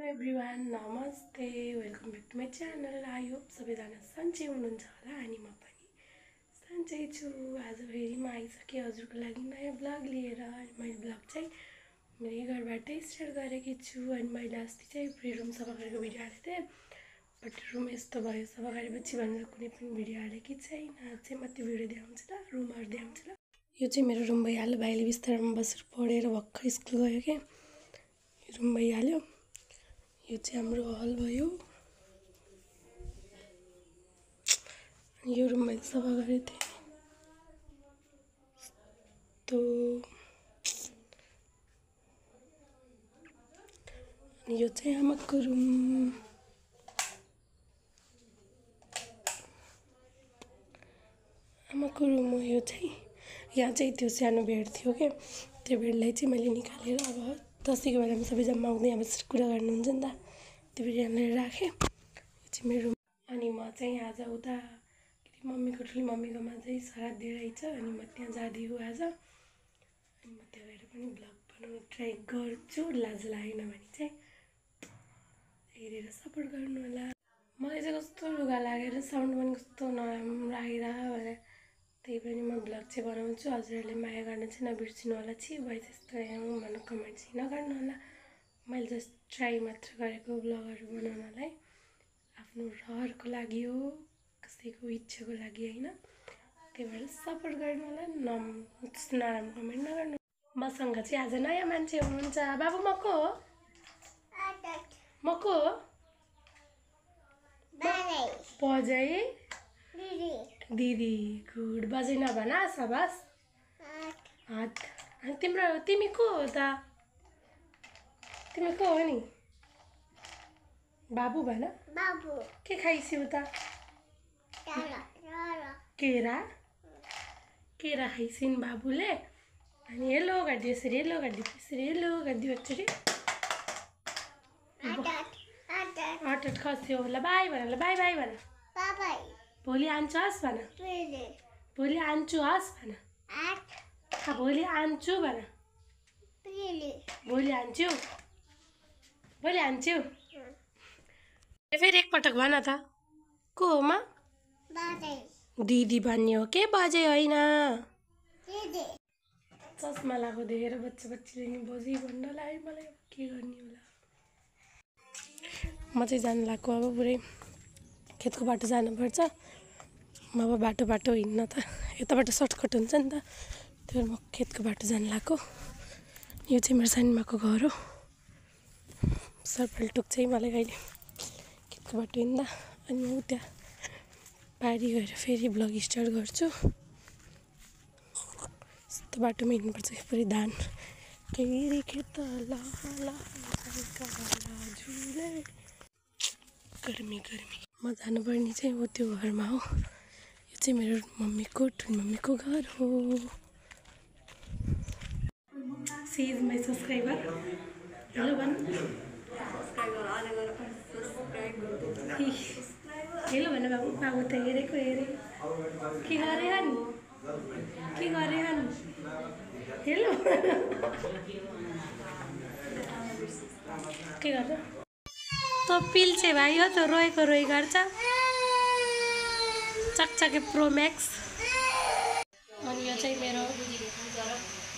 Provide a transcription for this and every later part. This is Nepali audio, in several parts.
हेलो एभ्रिवान, नमस्ते, welcome back to my channel. I hope सबैजना सन्चै हुनुहुन्छ होला अनि म पनि सन्चै छु। आज फेरि म आइसकेँ हजुरको लागि नयाँ ब्लग लिएर। मैले ब्लग चाहिँ मेरो घरबाटै स्टार्ट गरेकी छु। अनि मैले अस्ति चाहिँ फ्री रुम सफा गरेको भिडियो हालेको थिएँ, बट रुम यस्तो भयो सफा गरेपछि भनेर कुनै पनि भिडियो हालेकी छैन। आज चाहिँ म त्यो भिडियो देखाउँछु ल, रुमहरू देखाउँछु ल। यो चाहिँ मेरो रुम भइहाल्यो, भाइले बिस्तारमा बसेर पढेर भर्खर स्कुल गयो कि रुम भइहाल्यो। यो चाहिँ हाम्रो हल भयो। यो रुम मैले सफा गरेको थिएँ तो यो चाहिँ आमाको रुम। आमाको रुम हो यो चाहिँ। यहाँ चाहिँ त्यो सानो बेड थियो क्या, त्यो बेडलाई चाहिँ मैले निकालेर अब दसैँको बेलामा सबै जम्मा आउँदै यहाँ बसेर कुरा गर्नुहुन्छ नि त, त्यो बेड यहाँ लिएर राखेँ। यो चाहिँ मेरो रुम। अनि म चाहिँ आज उता मम्मीको ठुली मम्मीकोमा चाहिँ श्राद्ध दिइरहेछ, अनि म त्यहाँ जाँदिछु आज। अनि म त्यहाँ गएर पनि ब्लग बनाउनु ट्राई गर्छु, लाज लागेन भने चाहिँ हेरेर सपोर्ट गर्नु होला। मलाई चाहिँ कस्तो लुगा लागेर साउन्ड पनि कस्तो नराम्रो आएर भनेर त्यही पनि म ब्लग चाहिँ बनाउँछु। हजुरहरूले माया गर्न चाहिँ नबिर्सिनु होला। छि भए त्यस्तो भनेर कमेन्ट चाहिँ नगर्नु होला। मैले जस्ट ट्राई मात्र गरेको ब्लगहरू बनाउनलाई, आफ्नो रहरको लागि हो, कसैको इच्छाको लागि होइन। त्यही भएर सपोर्ट गर्नु होला, नराम्रो कमेन्ट नगर्नु। मसँग चाहिँ आज नयाँ मान्छे हुनुहुन्छ। बाबु म को हो? म को हो? बजै दिदी। गुड, बजै नभन सबस हात। अनि तिमी को हो त? तिमी को हो नि? बाबु भन। बाबु के खाइस्यौ त? केरा। केरा खाइसिन् बाबुले। अनि हेलो गरिदियो, यसरी हेलो गरिदियो, यसरी हेलो गरिदियो एकचोटि। अट खस्यो होला। बाई भन ल, बाई बाई भन। भोलि आन्छु हस् भन। भोलि आन्छु हस् भन। भोलि आन्छु भन। भोलि आन्छु, भोलि आन्छु। फेरि एकपटक भन त, को हो म? दिदी भन्ने हो के, बजै होइन। चस्मा लगाएको देखेर बच्चीले नि बजै भन्न लाग्यो। मलाई अब के गर्ने होला। म चाहिँ जानु लाग्यो अब पुरै खेतको बाटो जानुपर्छ। म अब बाटो हिँड्न त यताबाट सर्टकट हुन्छ नि त, त्यही भएर म खेतको बाटो जानु लाग्यो। यो चाहिँ मेरो सानीमाको घर हो। सरपल्टोक चाहिँ मलाई कहिले खेतको बाटो हिँड्दा। अनि म त्यहाँ बारी गएर फेरि ब्लग स्टार्ट गर्छु। यस्तो बाटोमा हिँड्नुपर्छ पुरै धान केरी खेत गर्मी। म जानुपर्ने चाहिँ हो त्यो घरमा हो। यो चाहिँ मेरो मम्मीको ठुलो मम्मीको घर हो। She is my subscriber. Hello भन। हेलो भन बाबु। बाबु त हेरेको हेरे के गरे हन्, के गरे हन्। हेलो के गर्छ त पिल्छे भाइ हो त, रोएको रोइ गर्छ। चकचके प्रो म्याक्स। अनि यो चाहिँ मेरो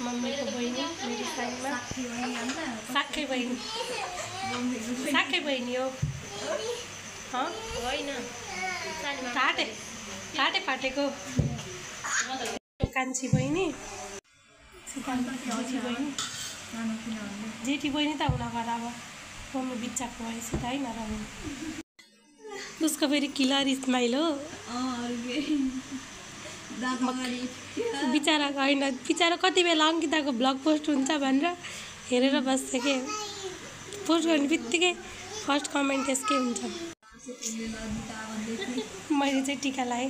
मम्मीको बहिनी, मेरो सानीमा साक्कै बहिनी। साक्कै बहिनी हो होइन, काटे फाटेको कान्छी बहिनी। जेठी बहिनी त हुन गर अब मम्मी बिच्चाको भएपछि त होइन र। उसको फेरि किलर स्माइल हो। बिचरा होइन, बिचरा कति बेला अङ्किताको ब्लग पोस्ट हुन्छ भनेर हेरेर बस्छ के, पोस्ट गर्ने बित्तिकै फर्स्ट कमेन्ट त्यसकै हुन्छ। मैले चाहिँ टिका लगाएँ,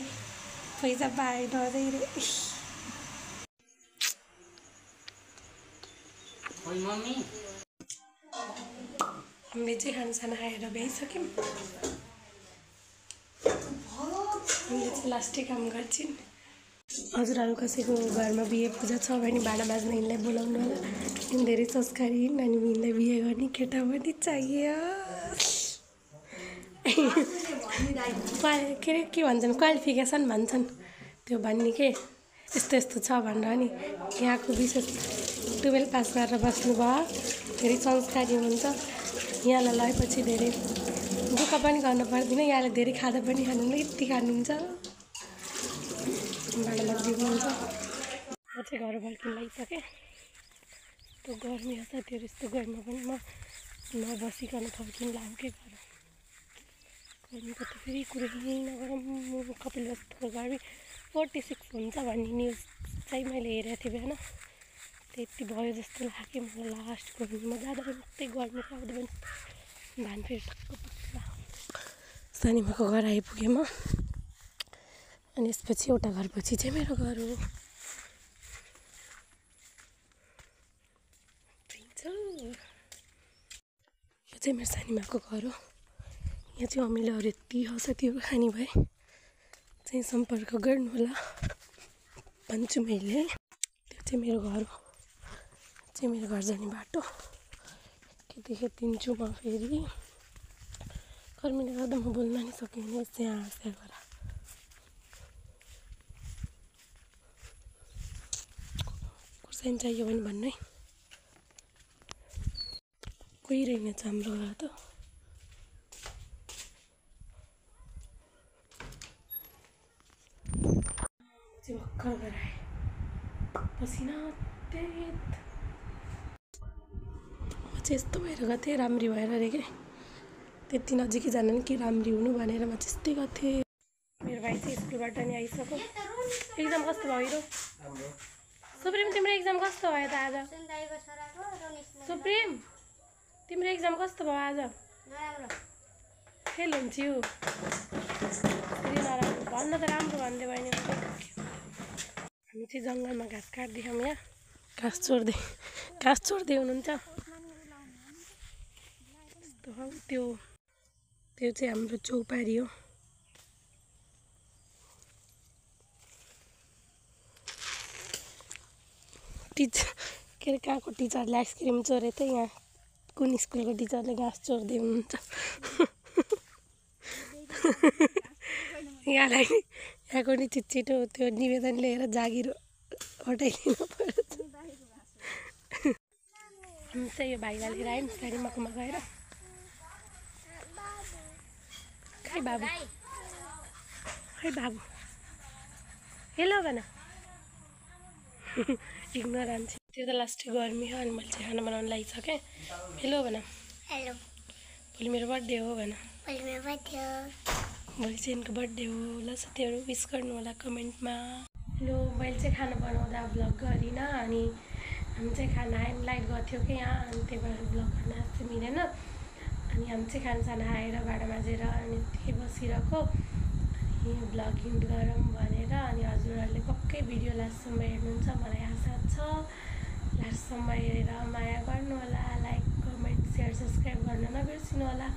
पैसा पाएँ नदै रे। हामीले चाहिँ खानासाना खाएर भ्याइसक्यौँ। हामीले चाहिँ लास्टै काम गर्छौँ। हजुरहरू कसैको घरमा बिहे पूजा छ भने भाँडा माझ्न यिनलाई बोलाउनु होला। यिनी धेरै संस्कारी अनि यिनलाई बिहे गर्ने केटा पनि चाहियो। के भन्छन् क्वालिफिकेसन भन्छन् त्यो भन्ने के यस्तो यस्तो छ भनेर नि। यहाँको विशेष 12 पास गरेर बस्नुभयो, धेरै संस्कारी हुनुहुन्छ। यहाँलाई लगेपछि धेरै दुःख पनि गर्नु पर्दैन, यहाँले धेरै खाँदा पनि खानुहुन्न, यति खानुहुन्छ। भाँडा माजिदिनुहुन्छ। म चाहिँ घर फर्किन लागिसकेँ। यस्तो गर्मी छ साथीहरू, यस्तो गर्मीमा पनि म नबसिकन फर्किन लाग्यो के घर। गर्मीको त फेरि कुरै नगरौँ। कपिलवस्तुको गर्मी 46 हुन्छ भन्ने न्युज चाहिँ मैले हेरेको थिएँ बिहान। त्यति भयो जस्तो लाग्यो मलाई लास्ट गर्मीमा जाँदा पनि त्यही गर्मी आउँदा पनि धान फेरि टक्क पुग्छ। सानीमाको घर आइपुगेँ म, अनि यसपछि एउटा घरपछि चाहिँ मेरो घर हो। यो चाहिँ मेरो सानीमाको घर हो। यहाँ चाहिँ अमिलोहरू यति हँसातिर खाने भए चाहिँ सम्पर्क गर्नु होला भन्छु मैले। त्यो चाहिँ मेरो घर हो, चाहिँ मेरो घर जाने बाटो। दिन्छु म फेरि गर्मीले गर्दा म बोल्न नि सकिनँ। स्या गरेर खुर्सानी चाहियो भने भन्नु है। कोही रहेनछ हाम्रो घर त। चाहिँ भर्खर गराएँ पसिना तेत। म चाहिँ यस्तो भएर गएको थिएँ, राम्री भएर अरे के त्यति नजिकै जान नि के राम्री हुनु भनेर म त्यस्तै गएको थिएँ। मेरो भाइ चाहिँ स्कुलबाट नि आइसक्यो। एक्जाम कस्तो भयो हिरो? सुप्रिम तिम्रो एक्जाम कस्तो भयो त आज? सुप्रिम तिम्रो एक्जाम कस्तो भयो आज? फेल हुन्छु नराम्रो भन्न त राम्रो भन्दै भयो नि। हामी चाहिँ जङ्गलमा घाँस काट्दैछौँ। यहाँ घाँस छोड्दै हुनुहुन्छ। त्यो चाहिँ हाम्रो चौपारी हो। के अरे कहाँको टिचरले आइसक्रिम चोरे त यहाँ कुन स्कुलको टिचरले घाँस चोर्दै हुनुहुन्छ। यहाँको नि छिटो त्यो निवेदन लिएर जागिर हटाइदिनु पर्छ। हामी चाहिँ यो भाइलाई लिएर आयौँ सानीमाकोमा गएर। खै बाबु हेलो भन। इग्नोर आन्छ त्यो त लास्ट गर्मी हो। अनि मैले चाहिँ खाना बनाउन लागिसकेँ। हेलो भन। हेलो। भोलि मेरो बर्थडे हो भन। भोलि चाहिँ यिनको बर्थडे हो। ल साथीहरू विस गर्नु होला कमेन्टमा। हेलो, मैले चाहिँ खाना बनाउँदा भ्लग गरिनँ। अनि हामी चाहिँ खाना आयौँ, लाइट गएको थियो कि यहाँ, अनि त्यही भएर भ्लग गर्न चाहिँ मिलेन। अनि हामी चाहिँ खानासाना आएर भाँडा माझेर अनि त्यही बसिरहेको। अनि भ्लगिङ गरौँ भनेर। अनि हजुरहरूले पक्कै भिडियो लास्टसम्म हेर्नुहुन्छ मलाई आशा छ। लास्टसम्म हेरेर माया गर्नु होला। लाइक कमेन्ट सेयर सब्सक्राइब गर्न नबिर्सिनु होला।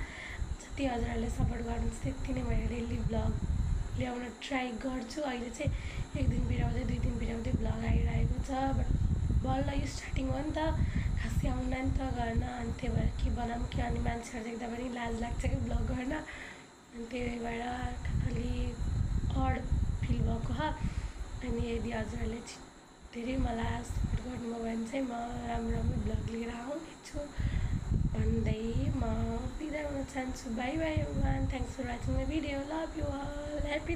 जति हजुरहरूले सपोर्ट गर्नुहुन्छ त्यति नै मैले डेली भ्लग ल्याउन ट्राई गर्छु। अहिले चाहिँ 1 दिन बिराउँदै 2 दिन बिराउँदै भ्लग आइरहेको छ। बट बल्ल यो स्टार्टिङ हो नि त, खासै आउँदैन नि त गर्न। अनि त्यही भएर के बनाऊँ कि, अनि मान्छेहरू देख्दा पनि लाज लाग्छ कि भ्लग गर्न। अनि त्यही भएर अलिक अड फिल भएको छ। अनि यदि हजुरहरूले धेरै मलाई सपोर्ट गर्नुभयो भने चाहिँ म राम्रो भ्लग लिएर आउनेछु भन्दै म बिदा हुन चाहन्छु। Bye bye everyone. Thanks for watching my video. Love you all. Happy